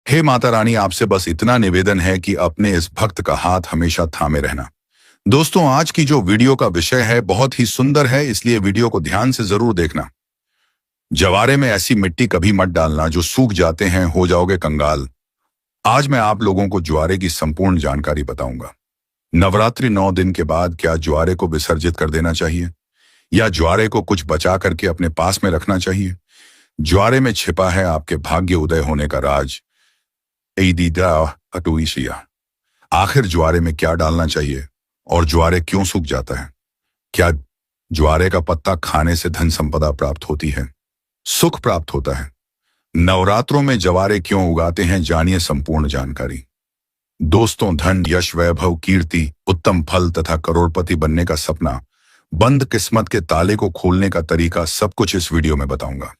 हे माता रानी, आपसे बस इतना निवेदन है कि अपने इस भक्त का हाथ हमेशा थामे रहना। दोस्तों, आज की जो वीडियो का विषय है बहुत ही सुंदर है, इसलिए वीडियो को ध्यान से जरूर देखना। जवारे में ऐसी मिट्टी कभी मत डालना जो सूख जाते हैं, हो जाओगे कंगाल। आज मैं आप लोगों को ज्वारे की संपूर्ण जानकारी बताऊंगा। नवरात्रि 9 दिन के बाद क्या ज्वारे को विसर्जित कर देना चाहिए या ज्वारे को कुछ बचा करके अपने पास में रखना चाहिए? ज्वारे में छिपा है आपके भाग्य उदय होने का राज। ईदीदा अटूइशिया। आखिर ज्वारे में क्या डालना चाहिए और ज्वारे क्यों सूख जाता है? क्या ज्वारे का पत्ता खाने से धन संपदा प्राप्त होती है, सुख प्राप्त होता है? नवरात्रों में ज्वारे क्यों उगाते हैं, जानिए संपूर्ण जानकारी। दोस्तों, धन, यश, वैभव, कीर्ति, उत्तम फल तथा करोड़पति बनने का सपना, बंद किस्मत के ताले को खोलने का तरीका, सब कुछ इस वीडियो में बताऊंगा।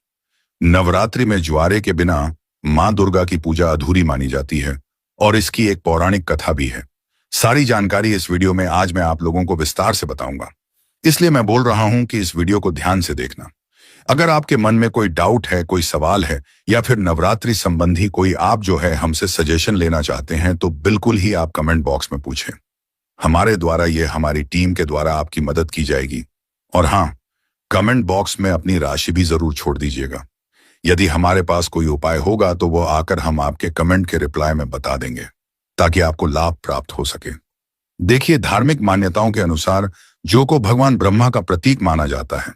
नवरात्रि में ज्वारे के बिना मां दुर्गा की पूजा अधूरी मानी जाती है और इसकी एक पौराणिक कथा भी है। सारी जानकारी इस वीडियो में आज मैं आप लोगों को विस्तार से बताऊंगा, इसलिए मैं बोल रहा हूं कि इस वीडियो को ध्यान से देखना। अगर आपके मन में कोई डाउट है, कोई सवाल है या फिर नवरात्रि संबंधी कोई आप जो है हमसे सजेशन लेना चाहते हैं तो बिल्कुल ही आप कमेंट बॉक्स में पूछें। हमारे द्वारा हमारी टीम के द्वारा आपकी मदद की जाएगी। और हाँ, कमेंट बॉक्स में अपनी राशि भी जरूर छोड़ दीजिएगा। यदि हमारे पास कोई उपाय होगा तो वो आकर हम आपके कमेंट के रिप्लाई में बता देंगे ताकि आपको लाभ प्राप्त हो सके। देखिए, धार्मिक मान्यताओं के अनुसार जौ को भगवान ब्रह्मा का प्रतीक माना जाता है,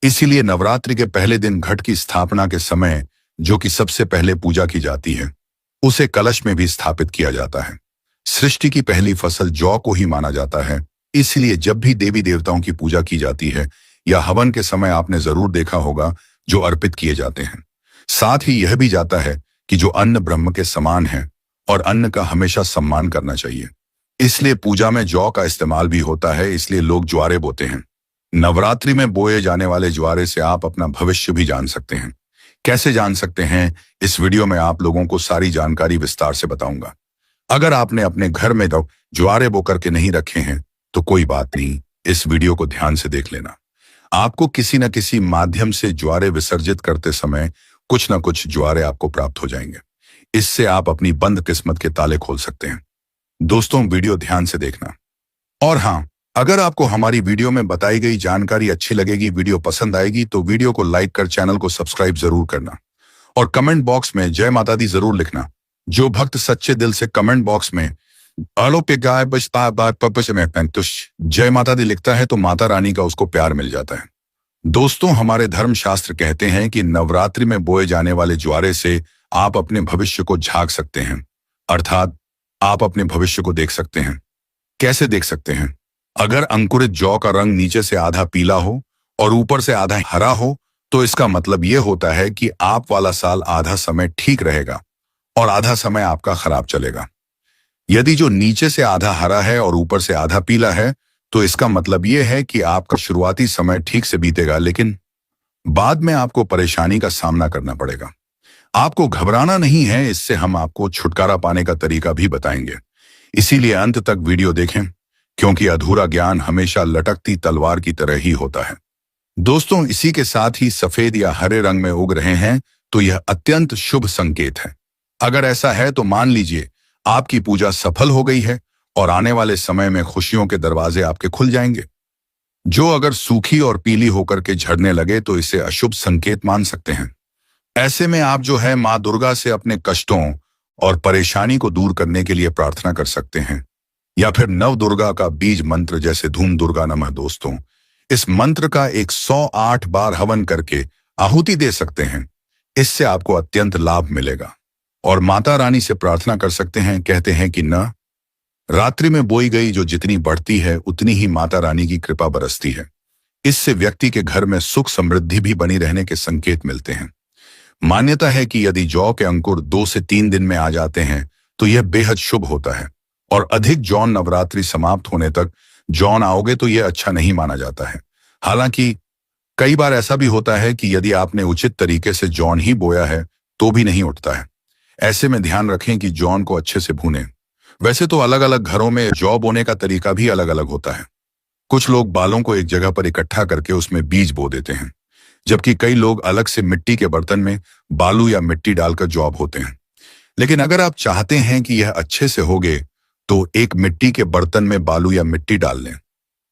इसीलिए नवरात्रि के पहले दिन घट की स्थापना के समय जो कि सबसे पहले पूजा की जाती है, उसे कलश में भी स्थापित किया जाता है। सृष्टि की पहली फसल जौ को ही माना जाता है, इसलिए जब भी देवी देवताओं की पूजा की जाती है या हवन के समय आपने जरूर देखा होगा जो अर्पित किए जाते हैं। साथ ही यह भी जाता है कि जो अन्न ब्रह्म के समान है और अन्न का हमेशा सम्मान करना चाहिए, इसलिए पूजा में जौ का इस्तेमाल भी होता है, इसलिए लोग ज्वारे बोते हैं। नवरात्रि में बोए जाने वाले ज्वारे से आप अपना भविष्य भी जान सकते हैं। कैसे जान सकते हैं, इस वीडियो में आप लोगों को सारी जानकारी विस्तार से बताऊंगा। अगर आपने अपने घर में ज्वारे बो करके नहीं रखे हैं तो कोई बात नहीं, इस वीडियो को ध्यान से देख लेना। आपको किसी न किसी माध्यम से ज्वारे विसर्जित करते समय कुछ न कुछ ज्वारे आपको प्राप्त हो जाएंगे। इससे आप अपनी बंद किस्मत के ताले खोल सकते हैं। दोस्तों, वीडियो ध्यान से देखना। और हाँ, अगर आपको हमारी वीडियो में बताई गई जानकारी अच्छी लगेगी, वीडियो पसंद आएगी तो वीडियो को लाइक कर चैनल को सब्सक्राइब जरूर करना और कमेंट बॉक्स में जय माता दी जरूर लिखना। जो भक्त सच्चे दिल से कमेंट बॉक्स में आलो पे गाय बचता जय माता दी लिखता है तो माता रानी का उसको प्यार मिल जाता है। दोस्तों, हमारे धर्म शास्त्र कहते हैं कि नवरात्रि में बोए जाने वाले ज्वारे से आप अपने भविष्य को झांक सकते हैं, अर्थात आप अपने भविष्य को देख सकते हैं। कैसे देख सकते हैं? अगर अंकुरित जौ का रंग नीचे से आधा पीला हो और ऊपर से आधा हरा हो तो इसका मतलब यह होता है कि आप वाला साल आधा समय ठीक रहेगा और आधा समय आपका खराब चलेगा। यदि जो नीचे से आधा हरा है और ऊपर से आधा पीला है तो इसका मतलब यह है कि आपका शुरुआती समय ठीक से बीतेगा, लेकिन बाद में आपको परेशानी का सामना करना पड़ेगा। आपको घबराना नहीं है, इससे हम आपको छुटकारा पाने का तरीका भी बताएंगे। इसीलिए अंत तक वीडियो देखें, क्योंकि अधूरा ज्ञान हमेशा लटकती तलवार की तरह ही होता है। दोस्तों, इसी के साथ ही सफेद या हरे रंग में उग रहे हैं तो यह अत्यंत शुभ संकेत है। अगर ऐसा है तो मान लीजिए आपकी पूजा सफल हो गई है और आने वाले समय में खुशियों के दरवाजे आपके खुल जाएंगे। जो अगर सूखी और पीली होकर के झड़ने लगे तो इसे अशुभ संकेत मान सकते हैं। ऐसे में आप जो है मां दुर्गा से अपने कष्टों और परेशानी को दूर करने के लिए प्रार्थना कर सकते हैं या फिर नव दुर्गा का बीज मंत्र जैसे धूम दुर्गा नमः। दोस्तों, इस मंत्र का 108 बार हवन करके आहुति दे सकते हैं, इससे आपको अत्यंत लाभ मिलेगा। और माता रानी से प्रार्थना कर सकते हैं। कहते हैं कि न रात्रि में बोई गई जो जितनी बढ़ती है उतनी ही माता रानी की कृपा बरसती है। इससे व्यक्ति के घर में सुख समृद्धि भी बनी रहने के संकेत मिलते हैं। मान्यता है कि यदि जौ के अंकुर 2 से 3 दिन में आ जाते हैं तो यह बेहद शुभ होता है और अधिक जौन नवरात्रि समाप्त होने तक जौन आओगे तो यह अच्छा नहीं माना जाता है। हालांकि कई बार ऐसा भी होता है कि यदि आपने उचित तरीके से जौन ही बोया है तो भी नहीं उठता है। ऐसे में ध्यान रखें कि जौन को अच्छे से भूनें। वैसे तो अलग अलग घरों में जौ बोने का तरीका भी अलग अलग होता है। कुछ लोग बालों को एक जगह पर इकट्ठा करके उसमें बीज बो देते हैं, जबकि कई लोग अलग से मिट्टी के बर्तन में बालू या मिट्टी डालकर जौ बोते हैं। लेकिन अगर आप चाहते हैं कि यह अच्छे से होगे, तो एक मिट्टी के बर्तन में बालू या मिट्टी डाल लें।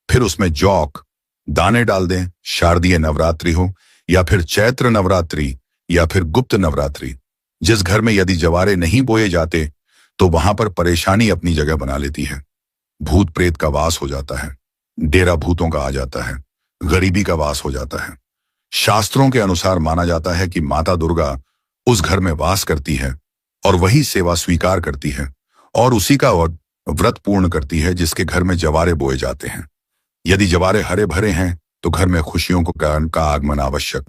फिर उसमें जौक दाने डाल दें। शारदीय नवरात्रि हो या फिर चैत्र नवरात्रि या फिर गुप्त नवरात्रि, जिस घर में यदि जवारे नहीं बोए जाते तो वहां पर परेशानी अपनी जगह बना लेती है। भूत प्रेत का वास हो जाता है, डेरा भूतों का आ जाता है, गरीबी का वास हो जाता है। शास्त्रों के अनुसार माना जाता है कि माता दुर्गा उस घर में वास करती है और वही सेवा स्वीकार करती है और उसी का व्रत पूर्ण करती है जिसके घर में जवारे बोए जाते हैं। यदि जवारे हरे भरे हैं तो घर में खुशियों का आगमन आवश्यक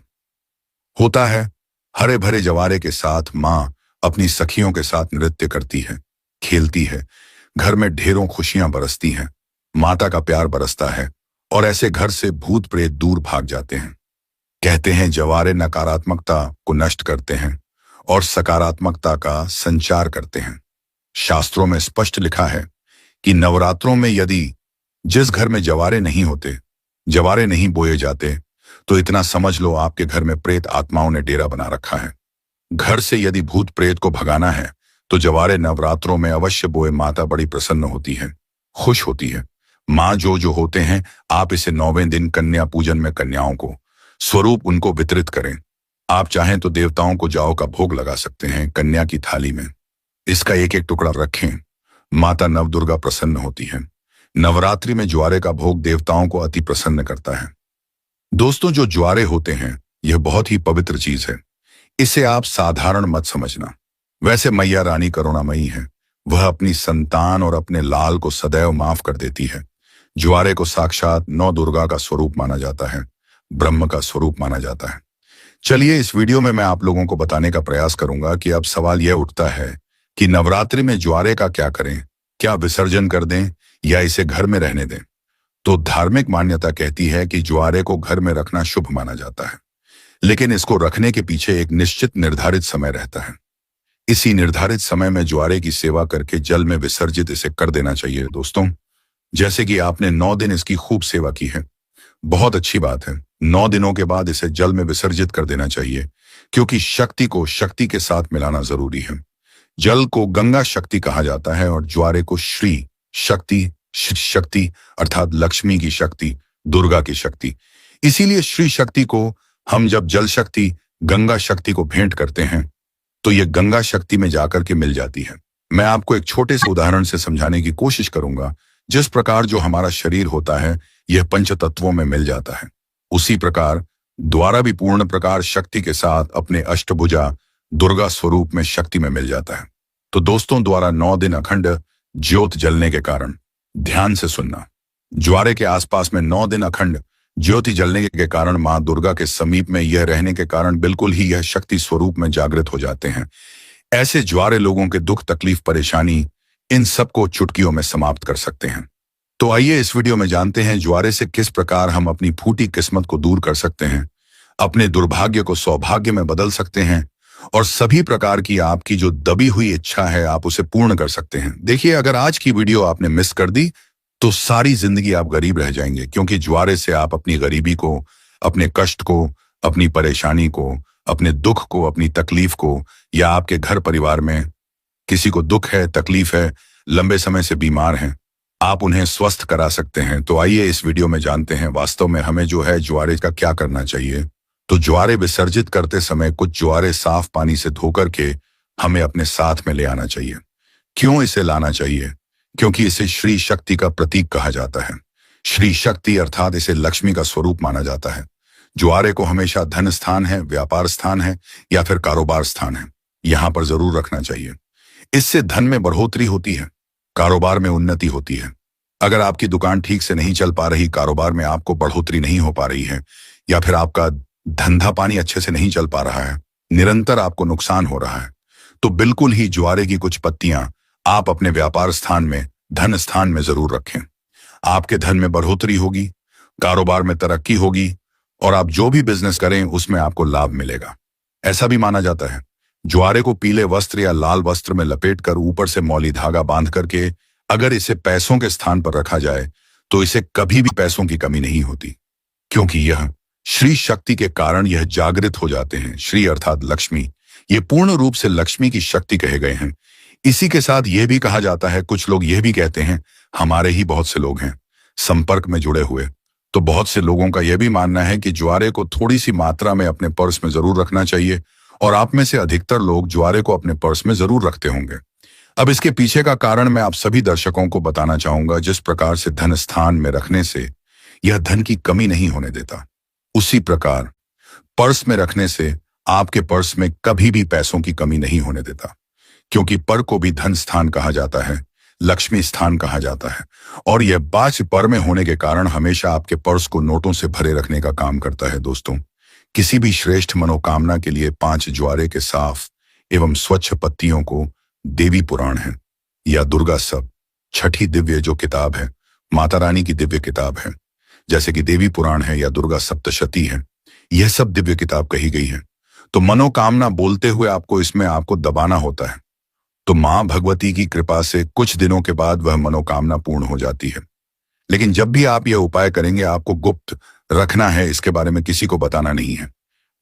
होता है। हरे भरे जवारे के साथ माँ अपनी सखियों के साथ नृत्य करती है, खेलती है। घर में ढेरों खुशियां बरसती हैं, माता का प्यार बरसता है और ऐसे घर से भूत प्रेत दूर भाग जाते हैं। कहते हैं जवारे नकारात्मकता को नष्ट करते हैं और सकारात्मकता का संचार करते हैं। शास्त्रों में स्पष्ट लिखा है कि नवरात्रों में यदि जिस घर में जवारे नहीं होते, जवारे नहीं बोए जाते, तो इतना समझ लो आपके घर में प्रेत आत्माओं ने डेरा बना रखा है। घर से यदि भूत प्रेत को भगाना है तो जवारे नवरात्रों में अवश्य बोए। माता बड़ी प्रसन्न होती है, खुश होती है। माँ जो होते हैं, आप इसे 9वें दिन कन्या पूजन में कन्याओं को स्वरूप उनको वितरित करें। आप चाहें तो देवताओं को जाओ का भोग लगा सकते हैं कन्या की थाली में। इसका एक एक टुकड़ा रखें। माता नवदुर्गा प्रसन्न होती है। नवरात्रि में ज्वारे का भोग देवताओं को अति प्रसन्न करता है। दोस्तों, जो ज्वारे होते हैं यह बहुत ही पवित्र चीज है। इसे आप साधारण मत समझना। वैसे मैया रानी करुणामयी है, वह अपनी संतान और अपने लाल को सदैव माफ कर देती है। ज्वारे को साक्षात नौ दुर्गा का स्वरूप माना जाता है, ब्रह्म का स्वरूप माना जाता है। चलिए, इस वीडियो में मैं आप लोगों को बताने का प्रयास करूंगा कि अब सवाल यह उठता है कि नवरात्रि में ज्वारे का क्या करें, क्या विसर्जन कर दें या इसे घर में रहने दें। तो धार्मिक मान्यता कहती है कि ज्वारे को घर में रखना शुभ माना जाता है, लेकिन इसको रखने के पीछे एक निश्चित निर्धारित समय रहता है। इसी निर्धारित समय में ज्वारे की सेवा करके जल में विसर्जित इसे कर देना चाहिए। दोस्तों, जैसे कि आपने 9 दिन इसकी खूब सेवा की है, बहुत अच्छी बात है। 9 दिनों के बाद इसे जल में विसर्जित कर देना चाहिए, क्योंकि शक्ति को शक्ति के साथ मिलाना जरूरी है। जल को गंगा शक्ति कहा जाता है और ज्वारे को श्री शक्ति, शक्ति अर्थात लक्ष्मी की शक्ति, दुर्गा की शक्ति। इसीलिए श्री शक्ति को हम जब जल शक्ति, गंगा शक्ति को भेंट करते हैं तो यह गंगा शक्ति में जाकर के मिल जाती है। मैं आपको एक छोटे से उदाहरण से समझाने की कोशिश करूंगा। जिस प्रकार जो हमारा शरीर होता है यह पंच तत्वों में मिल जाता है, उसी प्रकार द्वारा भी पूर्ण प्रकार शक्ति के साथ अपने अष्टभुजा दुर्गा स्वरूप में शक्ति में मिल जाता है। तो दोस्तों, द्वारा 9 दिन अखंड ज्योत जलने के कारण, ध्यान से सुनना, ज्वारे के आसपास में 9 दिन अखंड ज्योति जलने के कारण मां दुर्गा के समीप में यह रहने के कारण बिल्कुल ही यह शक्ति स्वरूप में जागृत हो जाते हैं। ऐसे ज्वारे लोगों के दुख, तकलीफ, परेशानी, इन सबको चुटकियों में समाप्त कर सकते हैं। तो आइए इस वीडियो में जानते हैं ज्वारे से किस प्रकार हम अपनी फूटी किस्मत को दूर कर सकते हैं, अपने दुर्भाग्य को सौभाग्य में बदल सकते हैं और सभी प्रकार की आपकी जो दबी हुई इच्छा है आप उसे पूर्ण कर सकते हैं। देखिए, अगर आज की वीडियो आपने मिस कर दी तो सारी जिंदगी आप गरीब रह जाएंगे, क्योंकि ज्वारे से आप अपनी गरीबी को, अपने कष्ट को, अपनी परेशानी को, अपने दुख को, अपनी तकलीफ को, या आपके घर परिवार में किसी को दुख है, तकलीफ है, लंबे समय से बीमार हैं, आप उन्हें स्वस्थ करा सकते हैं। तो आइए इस वीडियो में जानते हैं वास्तव में हमें जो है ज्वारे का क्या करना चाहिए। तो ज्वारे विसर्जित करते समय कुछ ज्वारे साफ पानी से धोकर के हमें अपने साथ में ले आना चाहिए। क्यों इसे लाना चाहिए? क्योंकि इसे श्री शक्ति का प्रतीक कहा जाता है। श्री शक्ति अर्थात इसे लक्ष्मी का स्वरूप माना जाता है। ज्वारे को हमेशा धन स्थान है, व्यापार स्थान है या फिर कारोबार स्थान है, यहां पर जरूर रखना चाहिए। इससे धन में बढ़ोतरी होती है, कारोबार में उन्नति होती है। अगर आपकी दुकान ठीक से नहीं चल पा रही, कारोबार में आपको बढ़ोतरी नहीं हो पा रही है, या फिर आपका धंधा पानी अच्छे से नहीं चल पा रहा है, निरंतर आपको नुकसान हो रहा है, तो बिल्कुल ही ज्वारे की कुछ पत्तियां आप अपने व्यापार स्थान में, धन स्थान में जरूर रखें। आपके धन में बढ़ोतरी होगी, कारोबार में तरक्की होगी और आप जो भी बिजनेस करें उसमें आपको लाभ मिलेगा। ऐसा भी माना जाता है ज्वारे को पीले वस्त्र या लाल वस्त्र में लपेटकर ऊपर से मौली धागा बांध करके अगर इसे पैसों के स्थान पर रखा जाए तो इसे कभी भी पैसों की कमी नहीं होती, क्योंकि यह श्री शक्ति के कारण यह जागृत हो जाते हैं। श्री अर्थात लक्ष्मी, ये पूर्ण रूप से लक्ष्मी की शक्ति कहे गए हैं। इसी के साथ यह भी कहा जाता है, कुछ लोग यह भी कहते हैं, हमारे ही बहुत से लोग हैं संपर्क में जुड़े हुए, तो बहुत से लोगों का यह भी मानना है कि ज्वारे को थोड़ी सी मात्रा में अपने पर्स में जरूर रखना चाहिए, और आप में से अधिकतर लोग ज्वारे को अपने पर्स में जरूर रखते होंगे। अब इसके पीछे का कारण मैं आप सभी दर्शकों को बताना चाहूंगा। जिस प्रकार से धन स्थान में रखने से यह धन की कमी नहीं होने देता, उसी प्रकार पर्स में रखने से आपके पर्स में कभी भी पैसों की कमी नहीं होने देता, क्योंकि पर को भी धन स्थान कहा जाता है, लक्ष्मी स्थान कहा जाता है, और यह बाह्य पर में होने के कारण हमेशा आपके पर्स को नोटों से भरे रखने का काम करता है। दोस्तों, किसी भी श्रेष्ठ मनोकामना के लिए 5 ज्वारे के साफ एवं स्वच्छ पत्तियों को देवी पुराण है या दुर्गा सब, छठी दिव्य जो किताब है, माता रानी की दिव्य किताब है, जैसे कि देवी पुराण है या दुर्गा सप्तशती है, यह सब दिव्य किताब कही गई है। तो मनोकामना बोलते हुए आपको इसमें आपको दबाना होता है, तो मां भगवती की कृपा से कुछ दिनों के बाद वह मनोकामना पूर्ण हो जाती है। लेकिन जब भी आप यह उपाय करेंगे, आपको गुप्त रखना है, इसके बारे में किसी को बताना नहीं है।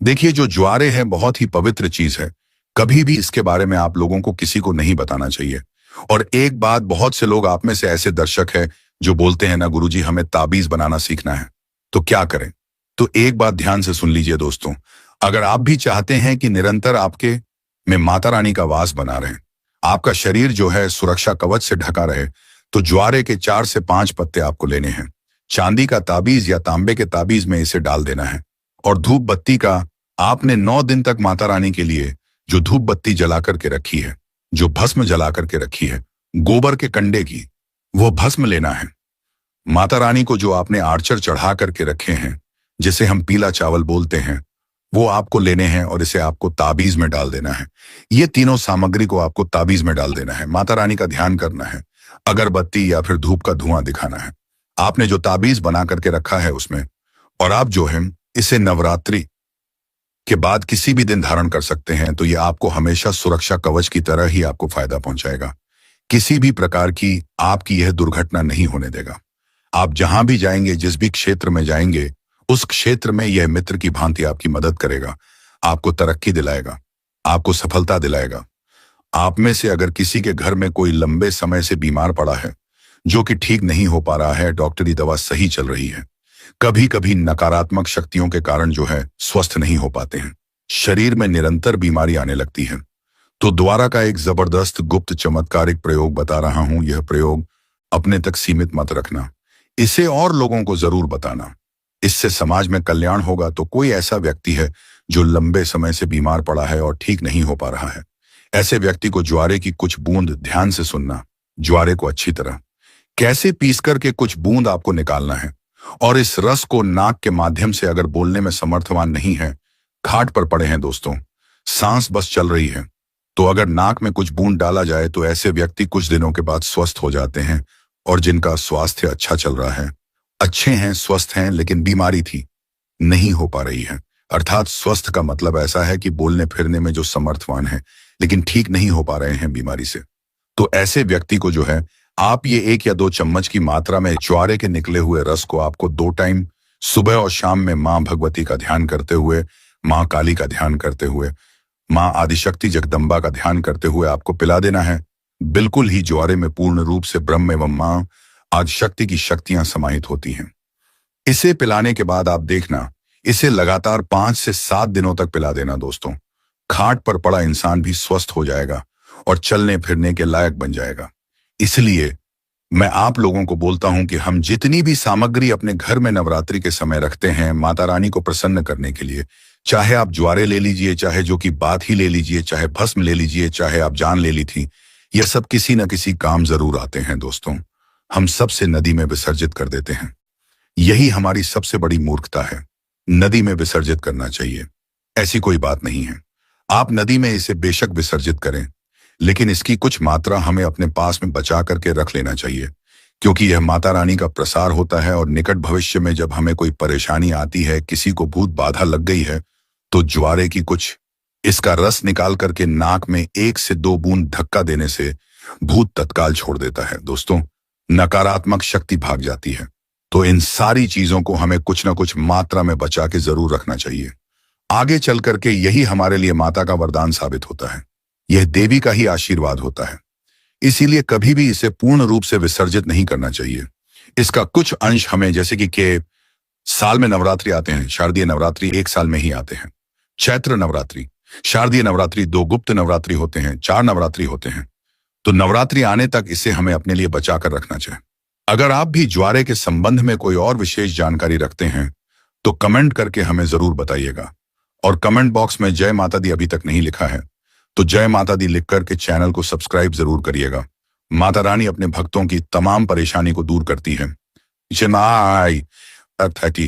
देखिए, जो ज्वारे है बहुत ही पवित्र चीज है, कभी भी इसके बारे में आप लोगों को किसी को नहीं बताना चाहिए। और एक बात, बहुत से लोग आप में से ऐसे दर्शक हैं जो बोलते हैं ना गुरुजी हमें ताबीज बनाना सीखना है, तो क्या करें? तो एक बात ध्यान से सुन लीजिए दोस्तों, अगर आप भी चाहते हैं कि निरंतर आपके में माता रानी का वास बना रहे, आपका शरीर जो है सुरक्षा कवच से ढका रहे, तो ज्वारे के 4 से 5 पत्ते आपको लेने हैं। चांदी का ताबीज या तांबे के ताबीज में इसे डाल देना है, और धूप बत्ती का आपने 9 दिन तक माता रानी के लिए जो धूप बत्ती जला करके रखी है, जो भस्म जला करके रखी है, गोबर के कंडे की, वो भस्म लेना है। माता रानी को जो आपने आर्चर चढ़ा करके रखे हैं, जिसे हम पीला चावल बोलते हैं, वो आपको लेने हैं और इसे आपको ताबीज में डाल देना है। ये तीनों सामग्री को आपको ताबीज में डाल देना है। माता रानी का ध्यान करना है, अगरबत्ती या फिर धूप का धुआं दिखाना है, आपने जो ताबीज बना करके रखा है उसमें, और आप जो है इसे नवरात्रि के बाद किसी भी दिन धारण कर सकते हैं। तो ये आपको हमेशा सुरक्षा कवच की तरह ही आपको फायदा पहुंचाएगा। किसी भी प्रकार की आपकी यह दुर्घटना नहीं होने देगा। आप जहां भी जाएंगे, जिस भी क्षेत्र में जाएंगे, उस क्षेत्र में यह मित्र की भांति आपकी मदद करेगा, आपको तरक्की दिलाएगा, आपको सफलता दिलाएगा। आप में से अगर किसी के घर में कोई लंबे समय से बीमार पड़ा है, जो कि ठीक नहीं हो पा रहा है, डॉक्टरी दवा सही चल रही है, कभी कभी नकारात्मक शक्तियों के कारण जो है स्वस्थ नहीं हो पाते हैं, शरीर में निरंतर बीमारी आने लगती है, तो द्वारा का एक जबरदस्त गुप्त चमत्कारिक प्रयोग बता रहा हूं। यह प्रयोग अपने तक सीमित मत रखना, इसे और लोगों को जरूर बताना, इससे समाज में कल्याण होगा। तो कोई ऐसा व्यक्ति है जो लंबे समय से बीमार पड़ा है और ठीक नहीं हो पा रहा है, ऐसे व्यक्ति को ज्वारे की कुछ बूंद, ध्यान से सुनना, ज्वारे को अच्छी तरह कैसे पीस करके कुछ बूंद आपको निकालना है, और इस रस को नाक के माध्यम से, अगर बोलने में समर्थवान नहीं है, खाट पर पड़े हैं दोस्तों, सांस बस चल रही है, तो अगर नाक में कुछ बूंद डाला जाए तो ऐसे व्यक्ति कुछ दिनों के बाद स्वस्थ हो जाते हैं। और जिनका स्वास्थ्य अच्छा चल रहा है, अच्छे हैं, स्वस्थ हैं, लेकिन बीमारी थी, नहीं हो पा रही है, अर्थात स्वस्थ का मतलब ऐसा है कि बोलने फिरने में जो समर्थवान है, लेकिन ठीक नहीं हो पा रहे हैं बीमारी से, तो ऐसे व्यक्ति को जो है आप ये 1 या 2 चम्मच की मात्रा में ज्वारे के निकले हुए रस को आपको 2 टाइम सुबह और शाम में मां भगवती का ध्यान करते हुए, मां काली का ध्यान करते हुए, मां आदिशक्ति जगदम्बा का ध्यान करते हुए आपको पिला देना है। बिल्कुल ही ज्वारे में पूर्ण रूप से ब्रह्म एवं मां आदिशक्ति की शक्तियां समाहित होती हैं। इसे पिलाने के बाद आप देखना, इसे लगातार 5 से 7 दिनों तक पिला देना दोस्तों। खाट पर पड़ा इंसान भी स्वस्थ हो जाएगा और चलने फिरने के लायक बन जाएगा। इसलिए मैं आप लोगों को बोलता हूं कि हम जितनी भी सामग्री अपने घर में नवरात्रि के समय रखते हैं माता रानी को प्रसन्न करने के लिए, चाहे आप ज्वारे ले लीजिए, चाहे जो कि बात ही ले लीजिए, चाहे भस्म ले लीजिए, चाहे आप जान ले ली थी, यह सब किसी न किसी काम जरूर आते हैं दोस्तों। हम सबसे नदी में विसर्जित कर देते हैं, यही हमारी सबसे बड़ी मूर्खता है। नदी में विसर्जित करना चाहिए, ऐसी कोई बात नहीं है। आप नदी में इसे बेशक विसर्जित करें, लेकिन इसकी कुछ मात्रा हमें अपने पास में बचा करके रख लेना चाहिए, क्योंकि यह माता रानी का प्रसार होता है। और निकट भविष्य में जब हमें कोई परेशानी आती है, किसी को भूत बाधा लग गई है, तो ज्वारे की कुछ इसका रस निकाल करके नाक में 1 से 2 बूंद धक्का देने से भूत तत्काल छोड़ देता है दोस्तों, नकारात्मक शक्ति भाग जाती है। तो इन सारी चीजों को हमें कुछ ना कुछ मात्रा में बचा के जरूर रखना चाहिए। आगे चल करके यही हमारे लिए माता का वरदान साबित होता है। यह देवी का ही आशीर्वाद होता है, इसीलिए कभी भी इसे पूर्ण रूप से विसर्जित नहीं करना चाहिए। इसका कुछ अंश हमें, जैसे कि साल में नवरात्रि आते हैं, शारदीय नवरात्रि एक साल में ही आते हैं, चैत्र नवरात्रि, शारदीय नवरात्रि, 2 गुप्त नवरात्रि होते हैं, 4 नवरात्रि होते हैं। तो नवरात्रि आने तक इसे हमें अपने लिए बचा कर रखना चाहिए। अगर आप भी ज्वारे के संबंध में कोई और विशेष जानकारी रखते हैं तो कमेंट करके हमें जरूर बताइएगा। और कमेंट बॉक्स में जय माता दी अभी तक नहीं लिखा है तो जय माता दी लिख करके चैनल को सब्सक्राइब जरूर करिएगा। माता रानी अपने भक्तों की तमाम परेशानी को दूर करती है। अर्थ है कि